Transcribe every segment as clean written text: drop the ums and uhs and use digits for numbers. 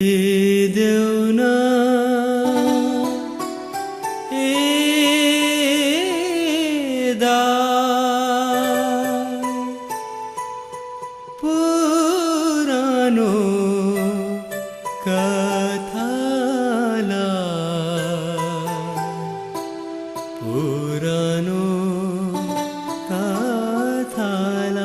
देऊ न पुरानो कथालाई पुरानो कथालाई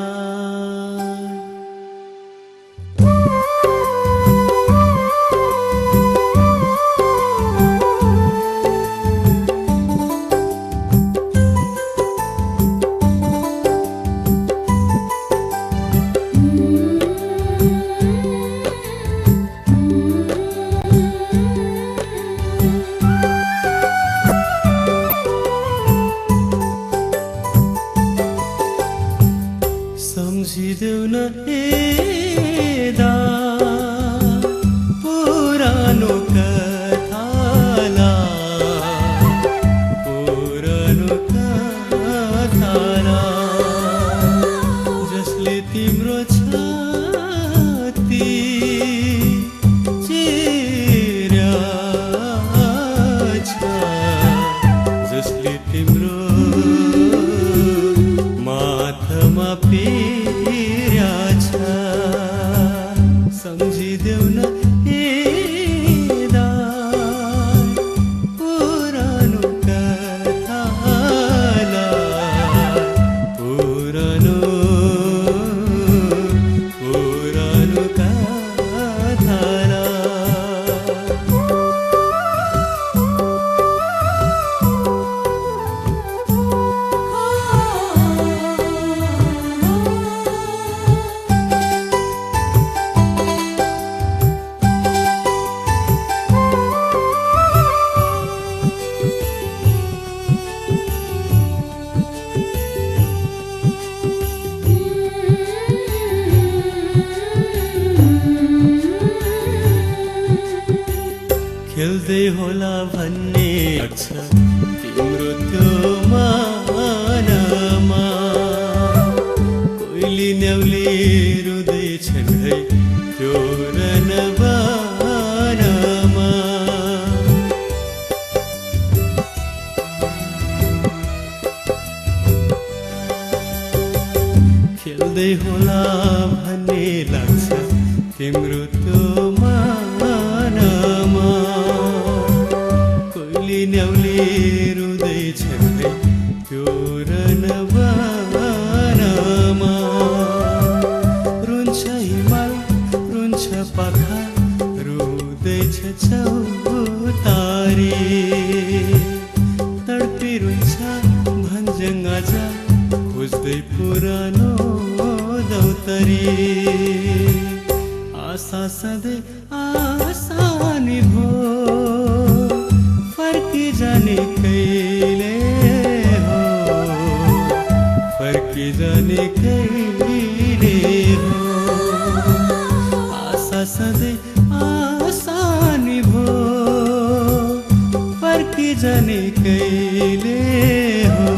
सम्झिदेऊ न पुरानो कथालाई पुरानो कथालाई जसले तिम्रो छाती चिर्याछ जसले तिम्रो माथामा सम्झिदेऊ न पुरानो कथालाई पुरानो पुरानो कथालाई खेल्दै होला भन्ने लाग्छ तिम्रो त्यो मानमा कोइली न्याउली रुँदैछन् है त्यो रनबानमा खेल्दै होला भन्ने लाग्छ तिम्रो त्यो मानमा न्याउली रुँदैछन् है त्यो रनबानमा रुन्छ हिमाल रुन्छ पाखा रुँदैछ चौतारी तडपी रुन्छ भन्ज्याङ आजा खोज्दै पुरानो दौतरी आशा सधैँ आसानी भो फर्की जाने कहिले हो फर्की जाने कहिले हो आशा सधैँ आसानी भो फर्की जाने कहिले हो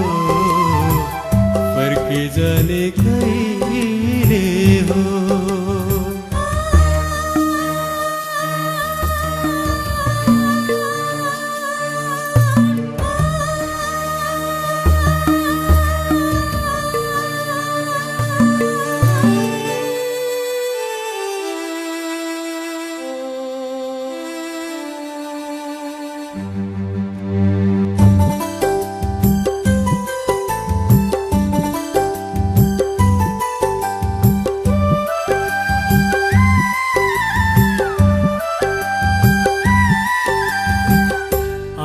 फर्की जाने कहिले हो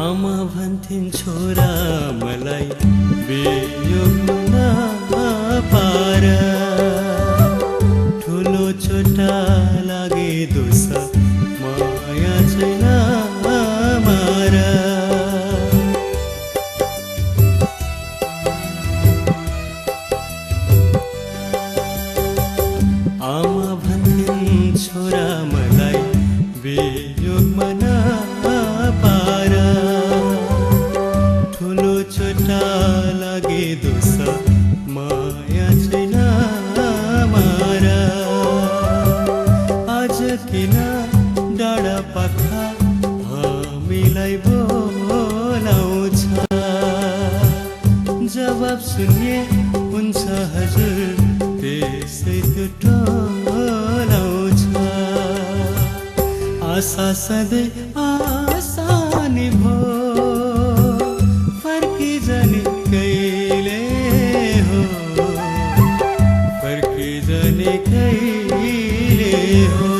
आमा भन्थिन् छोरा मलाई बेयोग नपार ठुलो चोटा लागे दोष माया छैन मार आमा भन्थिन् छोरा मलाई बेयोग नपार ठुलो चोटा लागे दोष माया छैन मारा आज किन डाँडा पाखा हामीलाई बोलाउँछ जवाब सुन्ने हुन्छ हजुर त्यसै त्यो टोलाउँछ आशा सधैँ आसानी भो फर्की जाने कहिले हो फर्की जाने कहिले हो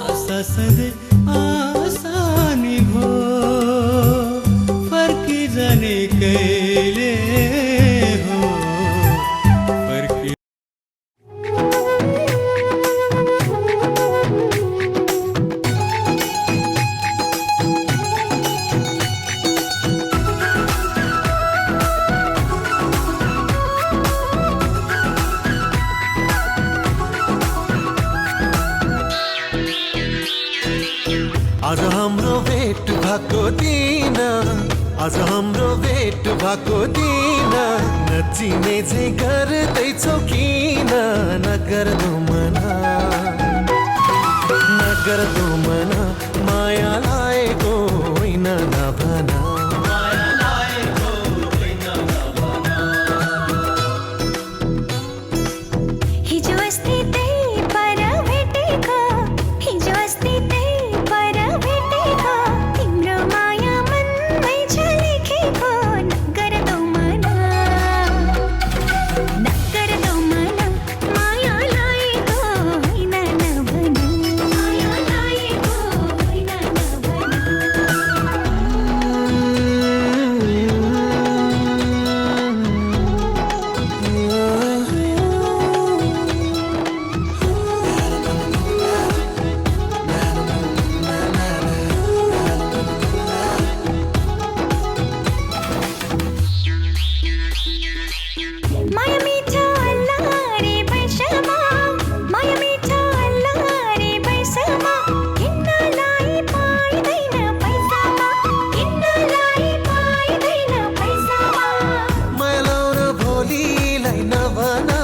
आशा सधैँ आसानी भो फर्की जाने कहिले हो फर्की आज हाम्रो भेट भएको दिन आज हाम्रो भेट भएको दिन नचिने चाहिँ गर्दैछौ किन नगर्दो मना माया लागेको होइन नभना हिजो अस्ति त्यही पर भेटेको हिजो अस्ति त्यही पर भेटेको तिम्रो माया मनमै छ लेखेको नगर्दो मना माया लागेको होइन नभना माया लागेको होइन माया मिठो अल्लारे वर्षमा माया मिठो अल्लारे वर्षमा किन्नलाई पाइँदैन पैसामा किन्नलाई पाइँदैन पैसामा मायालाउ र भोलिलाई नभना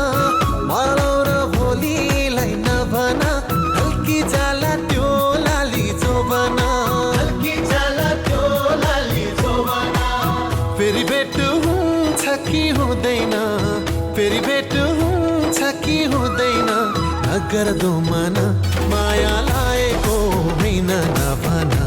मायालाउ र भोलिलाई नभना हल्की जाला त्यो लाली जोबना फेरि भेट हुन्छ कि हुँदैन फेरि भेट हुन्छ कि हुँदैन नगर्दो मना माया लागेको होइन नभना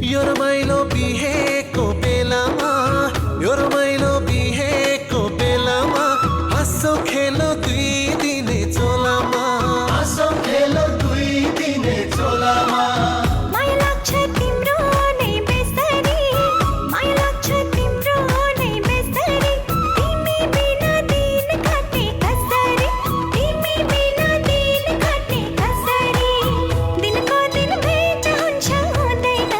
यो रमाइलो बिहेको बेलामा यो रमाइलो बिहेको बेलामा हाँसो खेलो दुई दिने चोलामा माया लाग्छ तिम्रो नै बेसरी माया लाग्छ तिम्रो नै बेसरी तिमी बिना दिन कटे कसरी तिमी बिना दिन कटे कसरी दिनको दिन भेट हुन्छ हुँदैन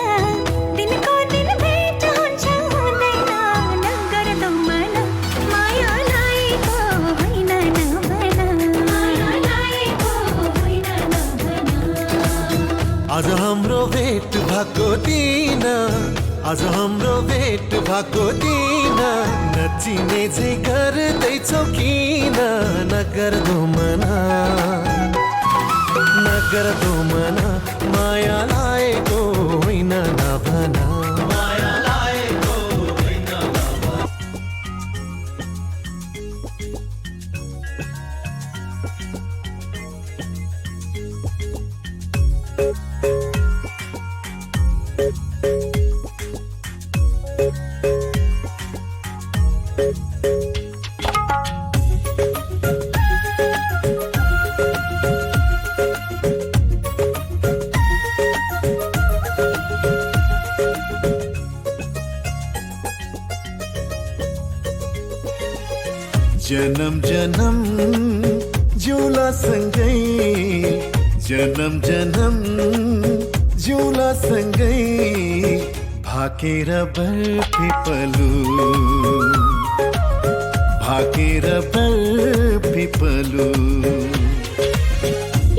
दिनको दिन भेट हुन्छ हुँदैन नगर्दो मना माया लागेको होइन नभना माया लागेको होइन नभना आज हाम्रो भेट भएको दिन आज हाम्रो भेट भएको दिन नचिने चाहिँ गर्दैछौ किन नगर्दो मना माया लागेको होइन नभना जन्म जन्म जिउला सँगै जन्म जन्म जिउला सँगै भाकेर पिपलु भाकेर पिपलु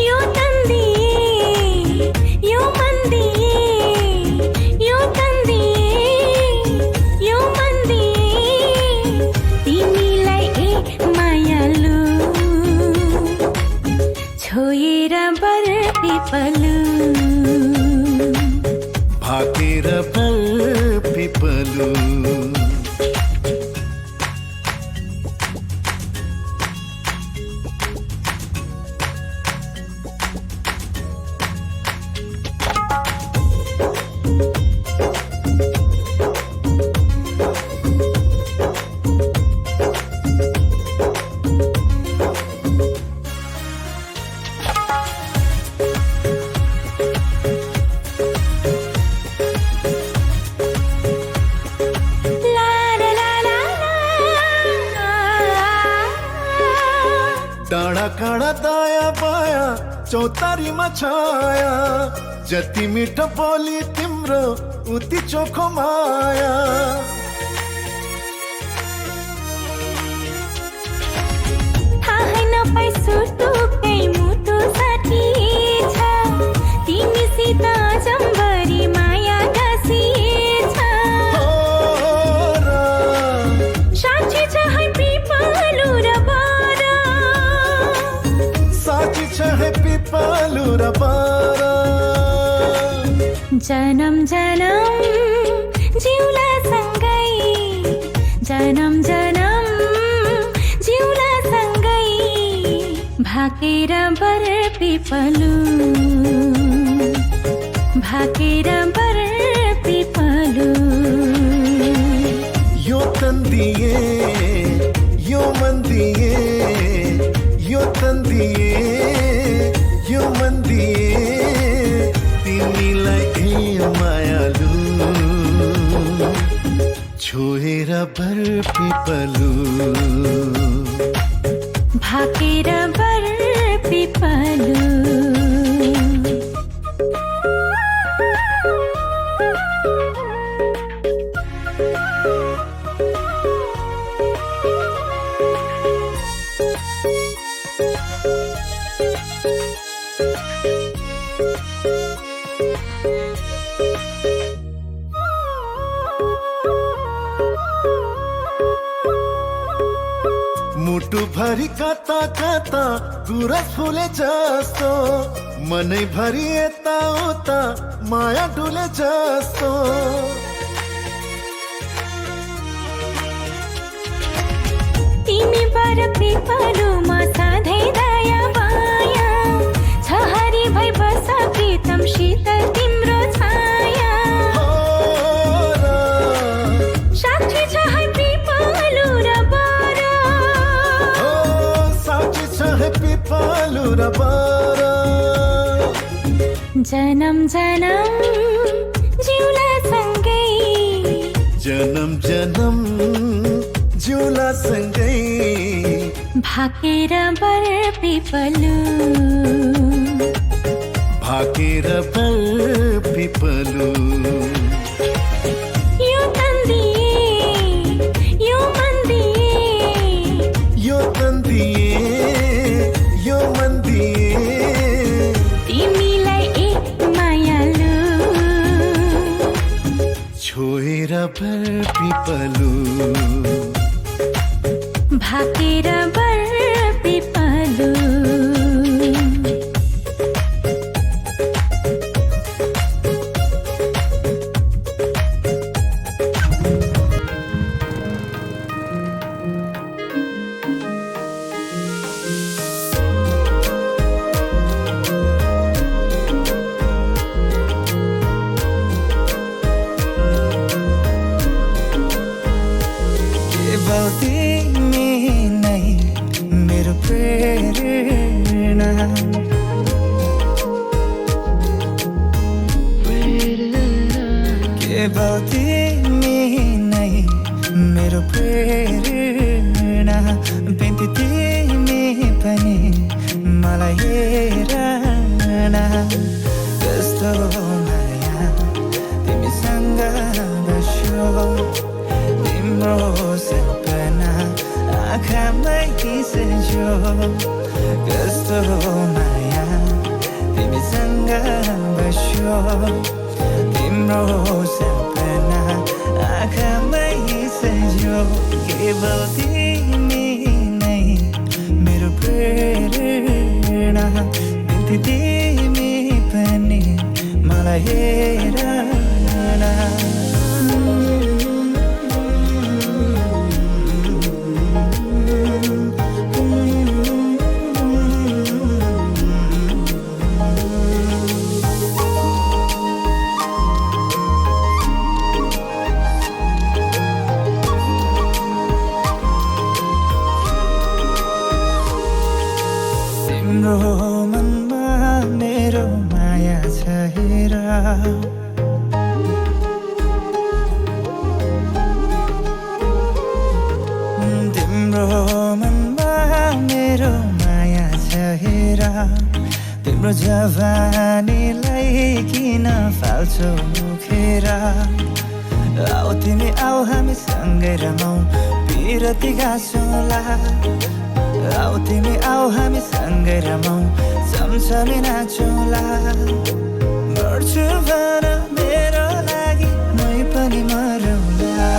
यो तन्दिए यो मन्दिए यो तन्दिए यो मन्दिए तिमीलाई ए मायालु छोएर बर पिपलु भाकेर पिपलु डाँडा काँडा दायाँ बायाँ चौतारीमा छाया जति मिठो बोली तिम्रो उति चोखो माया थाहै नपाई सुटुकै मुटु साथी छ तिमीसित जम्बरी माया गाँसिएछ साँच्ची छ है पिपलु र बारा साँच्ची छ है पिपलु र बारा जनम जनम जिउला सँगै जनम जनम जिउला सँगै भाकेर बर पिपलु भाकेर बर पिपलु यो तन्दिए यो मन्दिए यो तन्दिए यो मन्दिए तिमीलाई ए मायालु छोएर बर पिपलु भाकेर बर पिपलु मुटु भरि कता कता गुरस फुले जस्तो मनै भरि यता उता माया डुले जस्तो तिमी बर पिपलुमा सधैँ दया माया छ हरि भई बस प्रीतम शीतल तिम्रो छाया साक्षी छ है पिपलु र बारा साक्षी छ है पिपलु र बारा जनम जनम जिउला सँगै जनम जनम जिउला सँगै भाकेर बर पिपलु भाकेर पिपलु यो तन्दिए यो मन्दिए यो तन्दिए यो मन्दिए तिमीलाई ए मायालु छोएर पिपलु भाकेर बर पिपलु तिमी नै मेरो प्रेरणा केवल तिमी नै मेरो प्रेरणा बिन्ती तिमी पनि मलाई हेर न कस्तो माया तिमीसँग सजो कस्तो माया तिमीसँग बस्यो तिम्रो सपना आँखामै सजो केवल तिमी नै मेरो प्रेरणा बिन्ती तिमी पनि मलाई हेर न तिम्रो मनमा मेरो माया छ हेर तिम्रो मनमा मेरो माया छ हेर तिम्रो जवानीलाई किन फाल्छौ मुखेर आऊ तिमी आऊ हामी सँगै रमाऊ पिरती गाँसौँला आऊ तिमी आऊ हामी सँगै रमाऊ सँगसँगै नाचौँला मर्छु भन मेरो लागि मै पनि मरौँला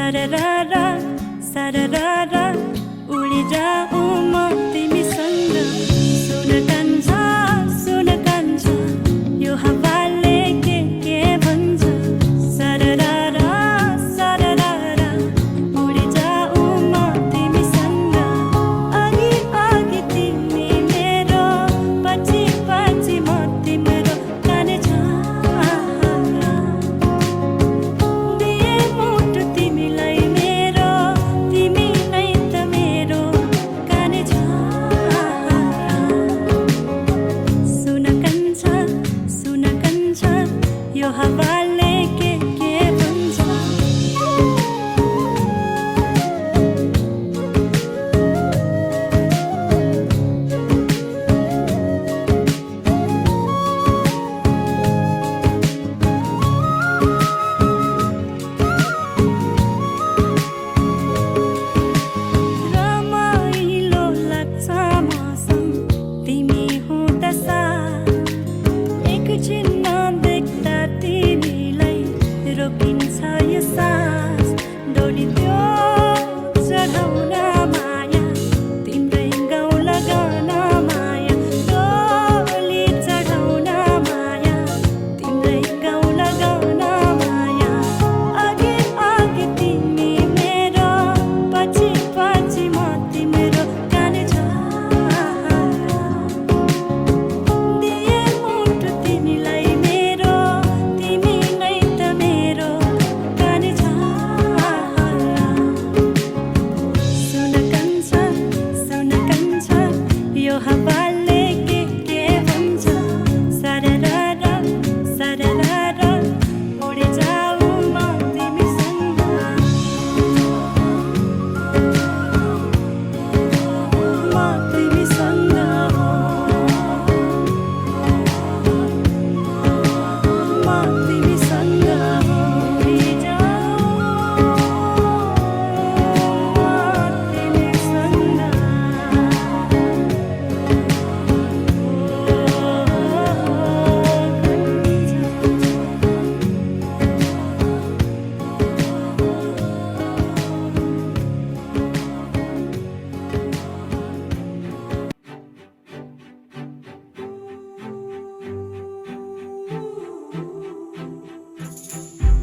सररारा सररारा उडी जाऊ म तिमीसँग सुन कान्छा यो हावाले के भन्छ सररारा सररारा उडी जाऊ म तिमीसँग अघि अघि तिमी मेरो पछि पछि म तिम्रो काने छ दिए मुटु तिमीलाई मेरो तिमी नै त मेरो काने छ सुन कान्छा यो हावाले के भन्छ रमाइलो लाग्छ मौसम तिमी हुँदा साथ एकछिन नदेख्दा तिमीलाई रोकिन्छ यो सास डोरी त्यो चढाउन माया तिम्रै गाउँ लगाउन माया डोली चढाउन माया तिम्रै गाउँ लगाउन माया अघि अघि तिमी मेरो पछि पछि म तिम्रो काने छ दिए मुटु तिमीलाई मेरो तिमी नै त मेरो काने छ सुन कान्छा यो हावाले के भन्छ सररारा सररारा उडी जाऊ म तिमीसँग म तिमीसँग म तिमीसँग उडी जाऊ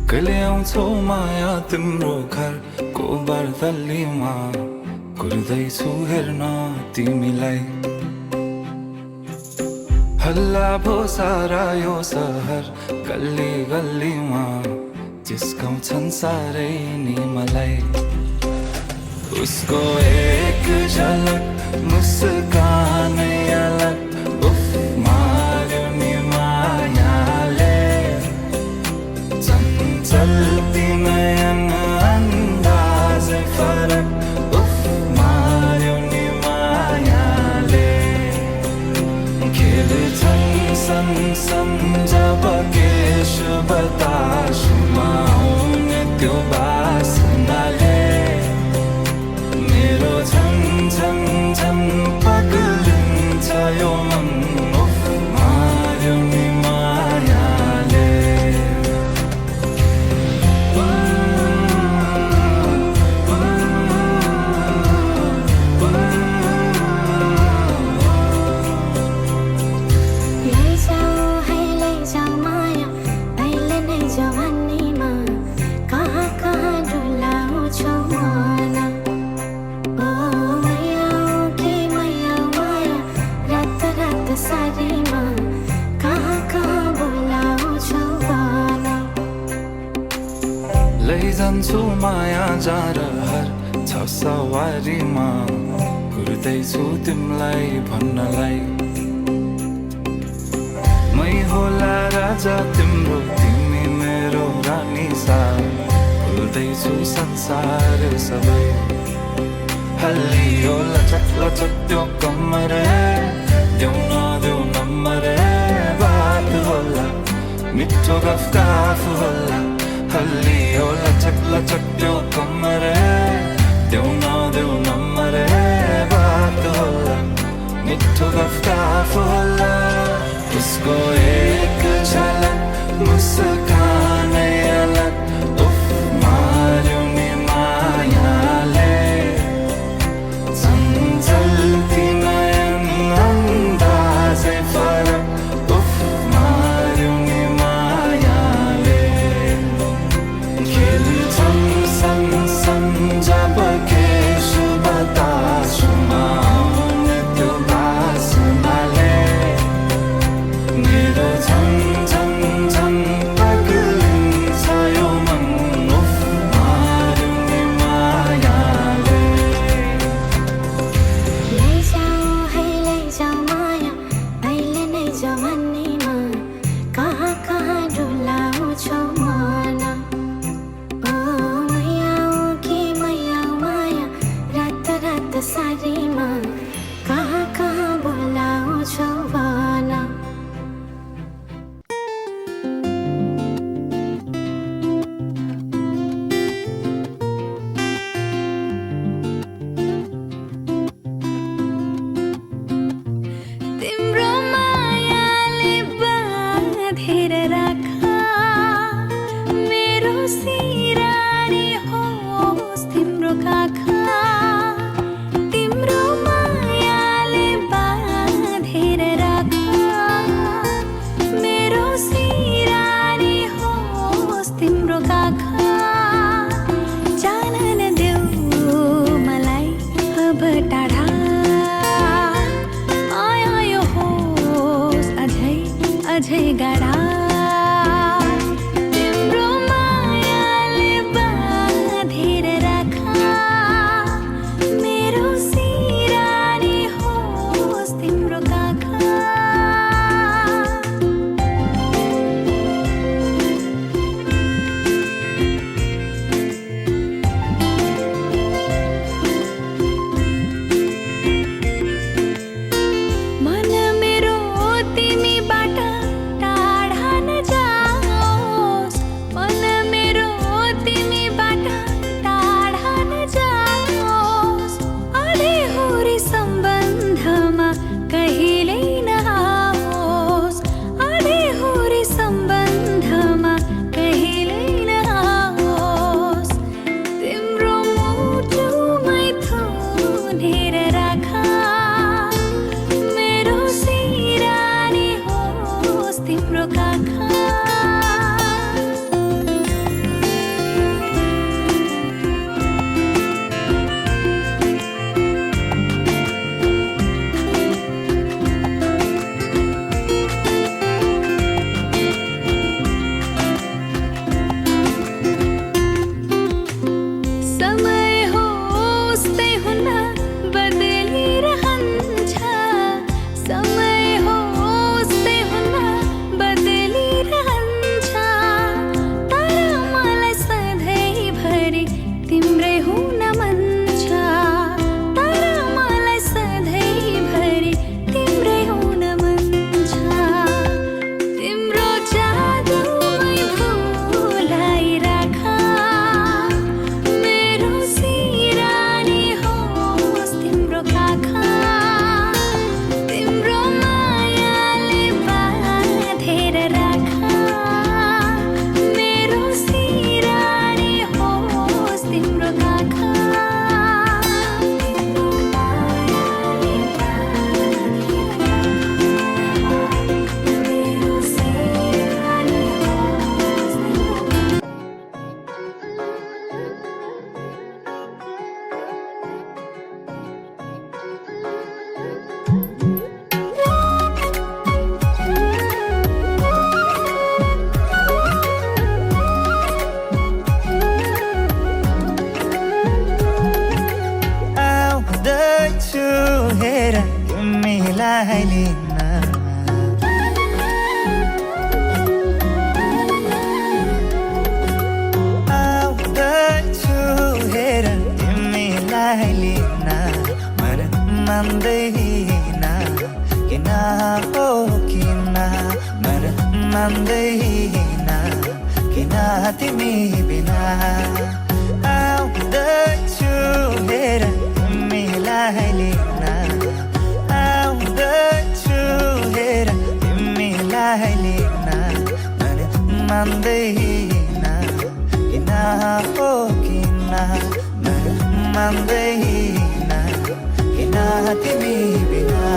कहिले आउँछौ माया तिम्रो घरको बर्दलीमा कुर्दैछु हेर्न तिमीलाई हल्ला भो सारा यो सहर गल्ली गल्लीमा जिस्काउँछन् साह्रै नि मलाई उसको एक झलक मुस्कानै अलग उफ मार्यो नि मायाले चल्ती नयन अन्दाजै फरक उफ मार्यो नि मायाले खेल्छन् सन जब केश बतासुमा आउने त्यो बासनाले मेरो झन पग्लिन्छ यो मन उफ मार्यो नि मायाले लैजाऊ माया अहिले नै जवानीमा कहाँ कहाँ डुलाउँछौ मन ओ मैया माया रात रात सारीमा कहाँ कहाँ बोलाउँछौ भन लैजान्छु माया जारहर छ सवारीमा कुर्दैछु तिमीलाई भन्नलाई मै होला राजा तिम्रो तिमी मेरो रानी सा भुल्दैछु संसार सबै हल्लियो लचक लचक त्यो कम्मर देऊ नदेऊ नम्बर बात होला मिठो गफ होला हल्लियो लचक लचक त्यो कम्मर देऊ नदेऊ नम्बर बात होला मिठो गफ होला उसको एक झलक मुस्कानै अलग उफ मार्यो नि तिमीलाई लिन आउँदैछु हेर तिमीलाई लिन मन मान्दैन किन हो किन मन मान्दैन किन तिमी बिना आउँदैछु हेर तिमीलाई लिन आउँदैछु हेर तिमीलाई लिन मन मान्दैन किन हो किन मन मान्दैन किन तिमी बिना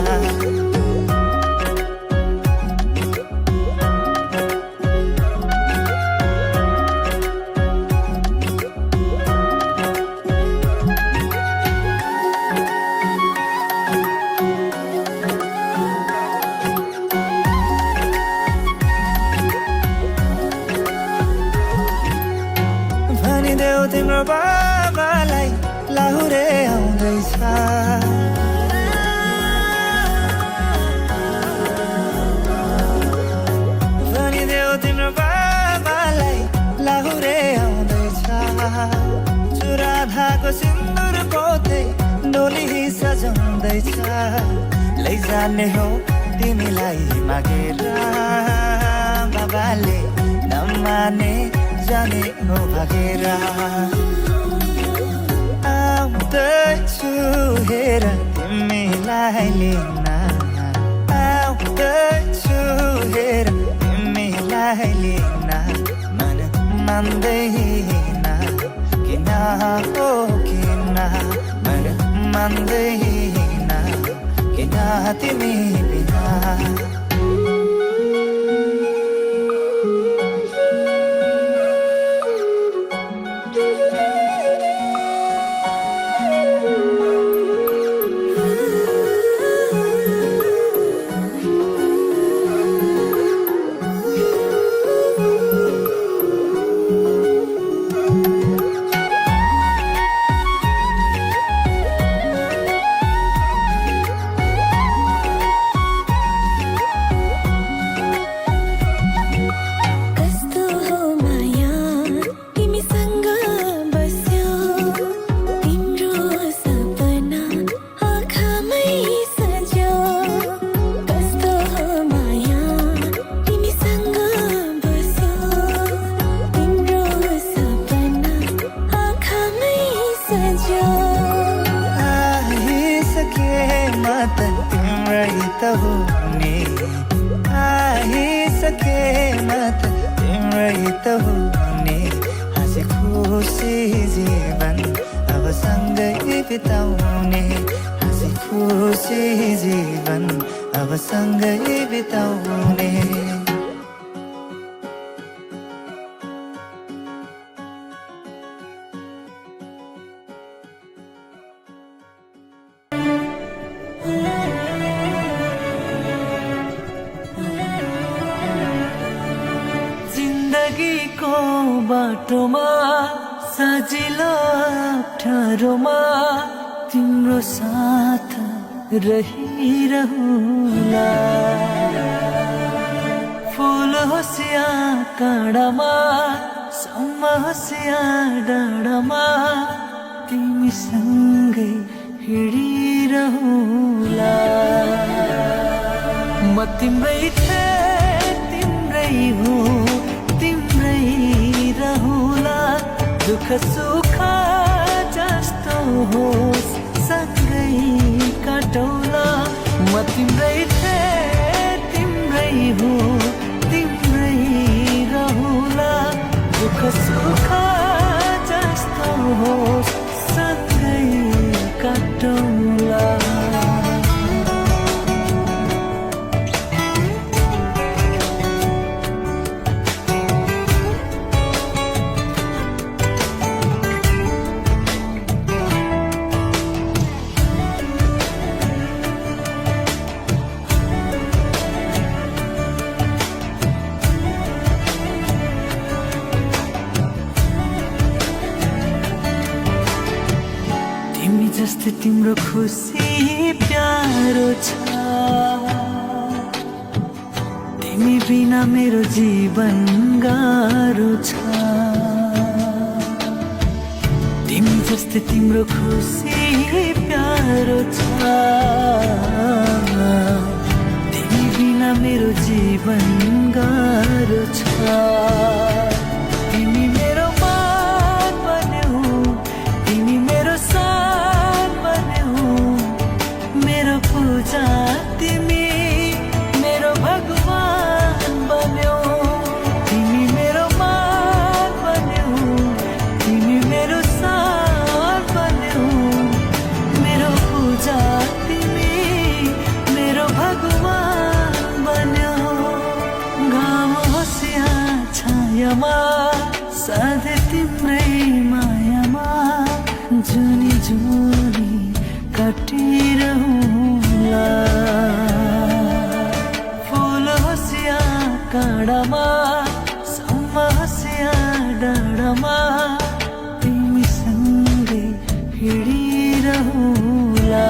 भनिदेऊ तिम्रो बाबालाई लाहुरे आउँदैछ भनिदेऊ तिम्रो बाबालाई लाहुरे आउँदैछ चुरा धाको सिन्दुर पोते डोली सजाउँदैछ लैजाने हो तिमीलाई मागेर बाबाले नमाने जाने हो भागेर आउँदैछु हेर तिमीलाई लिन आउँदैछु हेर तिमीलाई लिन मन मान्दैन किन हो किन मन मान्दैन किन तिमी बिना तिम्रै त हुने आइसके मत तिम्रै त हुने हाँसी खुसी जीवन अब सँगै बिताउने हाँसी खुसी जीवन अब सँगै बिताउने जिन्दगीको बाटोमा सजिलो अप्ठ्यारोमा तिम्रो साथ रहिरहुला फुल होस् या काँडामा सम्म होस् या डाँडामा तिमीसँगै हिँडिरहुला म तिम्रै थिएँ तिम्रै हुँ तिम्रै रहुला दुःख सुख जस्तो होस् सँगै काटौला म तिम्रै थिएँ तिम्रै हुँ तिम्रै रहुला दुःख सुख जस्तो होस् सँगै काटौला तिमी जस्तै तिम्रो खुसी प्यारो छ तिमी बिना मेरो जीवन गाह्रो छ तिमी जस्तै तिम्रो खुसी प्यारो छ तिमी बिना मेरो जीवन गाह्रो छ तिमी मेरो मान बन्यौ तिमी मेरो सान बन्यौ मेरो पूजा तिमी मेरो भगवान बन्यौ तिमी मेरो मान बन्यौ तिमी मेरो सान बन्यौ मेरो पूजा तिमी मेरो भगवान बन्यौ घाम होस् या छायामा सधैँ तिम्रै मायामा जुनी जुनी काटिरहँला फुल होस् या काँडामा सम्म होस् या डाँडामा तिमीसँगै हिँडिरहँला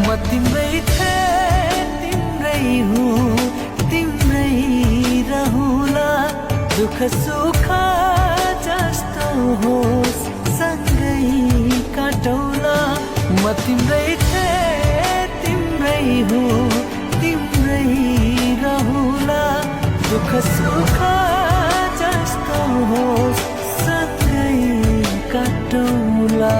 म तिम्रै थिएँ तिम्रै हुँ तिम्रै रहँला दुःख सुख जस्तो होस् सँगै काटौँला म तिम्रै थिएँ तिम्रै हुँ तिम्रै रहँला दुःख सुख जस्तो होस् सँगै काटौँला